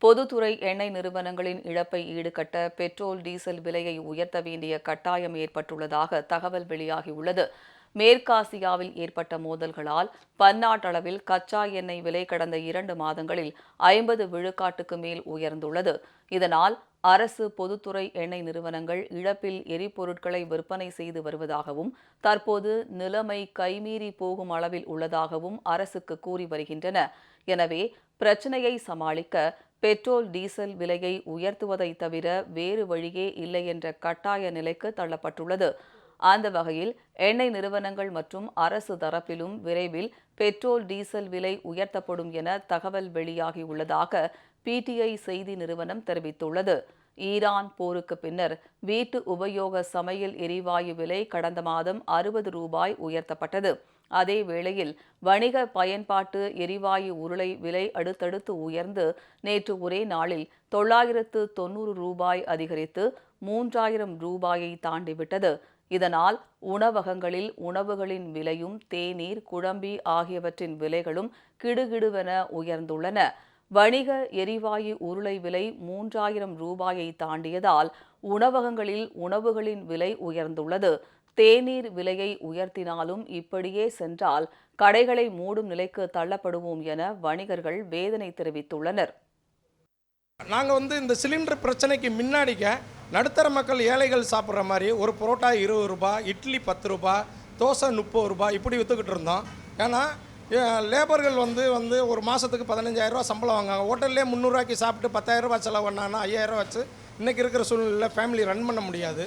பொதுத்துறை எண்ணெய் நிறுவனங்களின் இழப்பை ஈடுகட்ட பெட்ரோல், டீசல் விலையை உயர்த்த வேண்டிய கட்டாயம் ஏற்பட்டுள்ளதாக தகவல் வெளியாகியுள்ளது. மேற்காசியாவில் ஏற்பட்ட மோதல்களால் பன்னாட்டளவில் கச்சா எண்ணெய் விலை கடந்த 2 மாதங்களில் 50 விழுக்காட்டுக்கு மேல் உயர்ந்துள்ளது. இதனால் அரசு, பொதுத்துறை எண்ணெய் நிறுவனங்கள் இழப்பில் எரிபொருட்களை விற்பனை செய்து வருவதாகவும், தற்போது நிலைமை கைமீறி போகும் அளவில் உள்ளதாகவும் அரசுக்கு கூறி வருகின்றன. எனவே பிரச்சினையை சமாளிக்க பெட்ரோல், டீசல் விலையை உயர்த்துவதை தவிர வேறு வழியே இல்லை என்ற கட்டாய நிலைக்கு தள்ளப்பட்டுள்ளது. அந்த வகையில் எண்ணெய் நிறுவனங்கள் மற்றும் அரசு தரப்பிலும் விரைவில் பெட்ரோல், டீசல் விலை உயர்த்தப்படும் என தகவல் வெளியாகியுள்ளதாக பிடிஐ செய்தி நிறுவனம் தெரிவித்துள்ளது. ஈரான் போருக்கு பின்னர் வீட்டு உபயோக சமையல் எரிவாயு விலை கடந்த மாதம் ரூபாய் 60 உயர்த்தப்பட்டது. அதே வேளையில் வணிக பயன்பாட்டு எரிவாயு உருளை விலை அடுத்தடுத்து உயர்ந்து நேற்று ஒரே நாளில் ரூபாய் 990 அதிகரித்து ரூபாயை தாண்டிவிட்டது. இதனால் உணவகங்களில் உணவுகளின் விலையும், தேநீர், குழம்பி ஆகியவற்றின் விலைகளும் கிடுகிடுவென உயர்ந்துள்ளன. வணிக எரிவாயு உருளை விலை ரூபாயை தாண்டியதால் உணவகங்களில் உணவுகளின் விலை உயர்ந்துள்ளது. தேநீர் விலையை உயர்த்தினாலும் இப்படியே சென்றால் கடைகளை மூடும் நிலைக்கு தள்ளப்படுவோம் என வணிகர்கள் வேதனை தெரிவித்துள்ளனர். நாங்கள் இந்த சிலிண்டர் பிரச்சனைக்கு முன்னாடிக்க நடுத்தர மக்கள், ஏழைகள் சாப்பிட்ற மாதிரி ஒரு புரோட்டா 20 ரூபாய், இட்லி 10 ரூபாய், தோசை 30 ரூபாய் இப்படி விற்றுக்கிட்டு இருந்தோம். ஏன்னா லேபர்கள் ஒரு மாதத்துக்கு 15,000 ரூபா சம்பளம் வாங்குவாங்க. ஹோட்டல்லே 300 ரூபாய்க்கு சாப்பிட்டு 10,000 ரூபாய் செலவு பண்ணாங்கன்னா 5,000 ரூபா வச்சு இன்றைக்கி இருக்கிற சூழ்நிலையில் ஃபேமிலி ரன் பண்ண முடியாது.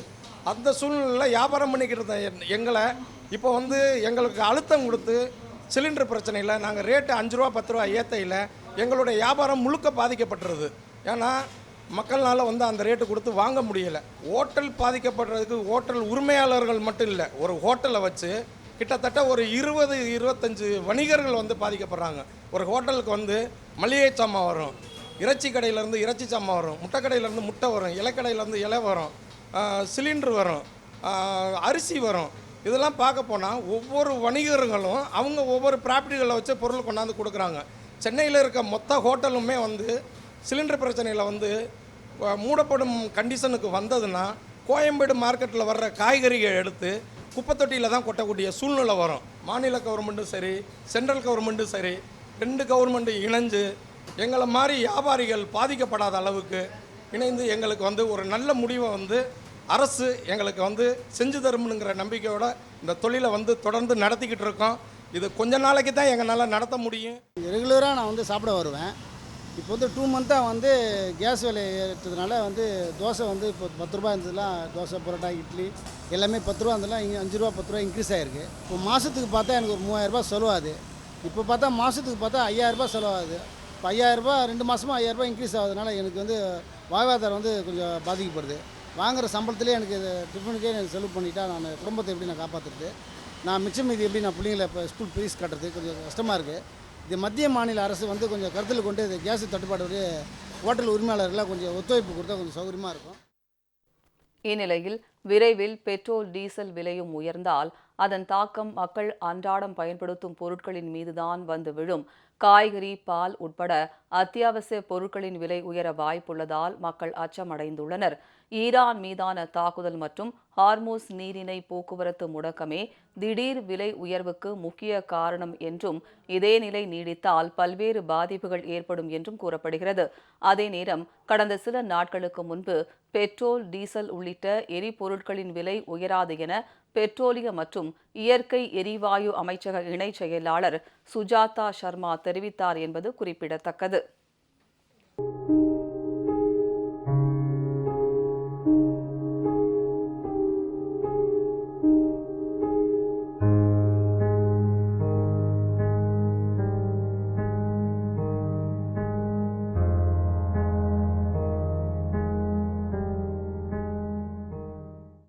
அந்த சூழ்நிலையில் வியாபாரம் பண்ணிக்கிட்டு இருந்த எங்களை இப்போ எங்களுக்கு அழுத்தம் கொடுத்து சிலிண்டர் பிரச்சனையில் நாங்கள் ரேட்டு 5 ரூபா 10 ரூபா ஏற்றையில் எங்களுடைய வியாபாரம் முழுக்க பாதிக்கப்பட்டுருது. ஏன்னா மக்கள்னால அந்த ரேட்டு கொடுத்து வாங்க முடியலை. ஹோட்டல் பாதிக்கப்படுறதுக்கு ஹோட்டல் உரிமையாளர்கள் மட்டும் இல்லை, ஒரு ஹோட்டலை வச்சு கிட்டத்தட்ட ஒரு 20-25 வணிகர்கள் பாதிக்கப்படுறாங்க. ஒரு ஹோட்டலுக்கு மளிகை சாமான் வரும், இறைச்சி கடையிலேருந்து இறைச்சி சாமான் வரும், முட்டை கடையிலேருந்து முட்டை வரும், இலைக்கடையிலேருந்து இலை வரும், சிலிண்டர் வரும், அரிசி வரும். இதெல்லாம் பார்க்க போனால் ஒவ்வொரு வணிகர்களும் அவங்க ஒவ்வொரு ப்ராப்பர்ட்டிகளை வச்சு பொருள் கொண்டாந்து கொடுக்குறாங்க. சென்னையில் இருக்க மொத்த ஹோட்டலுமே சிலிண்டர் பிரச்சனையில் மூடப்படும் கண்டிஷனுக்கு வந்ததுன்னா கோயம்பேடு மார்க்கெட்டில் வர்ற காய்கறிகள் எடுத்து குப்பை தொட்டியில் தான் கொட்டக்கூடிய சூழ்நிலை வரும். மாநில கவர்மெண்ட்டும் சரி, சென்ட்ரல் கவர்மெண்ட்டும் சரி, 2 கவர்மெண்ட்டும் இணைஞ்சு எங்களை மாதிரி வியாபாரிகள் பாதிக்கப்படாத அளவுக்கு இணைந்து எங்களுக்கு ஒரு நல்ல முடிவை அரசு எங்களுக்கு செஞ்சு தரும்ங்கிற நம்பிக்கையோட இந்த தொழிலை தொடர்ந்து நடத்திக்கிட்டு இருக்கோம். இது கொஞ்ச நாளைக்கு தான் எங்களால் நடத்த முடியும். ரெகுலராக நான் சாப்பிட வருவேன். இப்போ 2 மந்த்தாக கேஸ் விலை ஏற்றதுனால தோசை இப்போ 10 ரூபா இருந்ததுலாம், தோசை, பரோட்டா, இட்லி எல்லாமே 10 ரூபா இருந்ததுலாம் 5 ரூபா 10 ரூபா இன்க்ரீஸ் ஆகிருக்கு. இப்போ மாதத்துக்கு பார்த்தா எனக்கு ஒரு 3000 ரூபா செலவாகுது. இப்போ பார்த்தா மாதத்துக்கு பார்த்தா 5000 ரூபா செலவாகுது. இப்போ 5000 ரூபா 2 மாதமாக 5000 ரூபா இன்க்ரீஸ் ஆகுதுனால எனக்கு வாழ்வாதாரம் கொஞ்சம் பாதிக்கப்படுது. வாங்குகிற சம்பளத்திலே எனக்கு டிஃபனுக்கே எனக்கு செலவு பண்ணிட்டா நான் குடும்பத்தை எப்படி நான் காப்பாற்றுறது, நான் மிச்சம் மீதி எப்படி நான் பிள்ளைங்களை இப்போ ஸ்கூல் ஃபீஸ் கட்டுறது கொஞ்சம் கஷ்டமாக இருக்குது. இது மத்திய மாநில அரசு கொஞ்சம் கருத்தில் கொண்டு இது கேஸ் தட்டுப்பாடு ஹோட்டல் உரிமையாளர்களாக கொஞ்சம் ஒத்துழைப்பு கொடுத்தா கொஞ்சம் சௌகரியமாக இருக்கும். இந்நிலையில் விரைவில் பெட்ரோல், டீசல் விலையும் உயர்ந்தால் அதன் தாக்கம் மக்கள் அன்றாடம் பயன்படுத்தும் பொருட்களின் மீதுதான் விழும். காய்கறி, பால் உட்பட அத்தியாவசிய பொருட்களின் விலை உயர வாய்ப்புள்ளதால் மக்கள் அச்சமடைந்துள்ளனர். ஈரான் மீதான தாக்குதல் மற்றும் ஹார்மூஸ் நீரிணை போக்குவரத்து முடக்கமே திடீர் விலை உயர்வுக்கு முக்கிய காரணம் என்றும், இதே நிலை நீடித்தால் பல்வேறு பாதிப்புகள் ஏற்படும் என்றும் கூறப்படுகிறது. அதே நேரம் கடந்த சில நாட்களுக்கு முன்பு பெட்ரோல், டீசல் உள்ளிட்ட எரிபொருட்களின் விலை உயராது என பெட்ரோலிய மற்றும் இயற்கை எரிவாயு அமைச்சக இணைச் செயலாளர் சுஜாதா சர்மா தெரிவித்தார் என்பது குறிப்பிடத்தக்கது.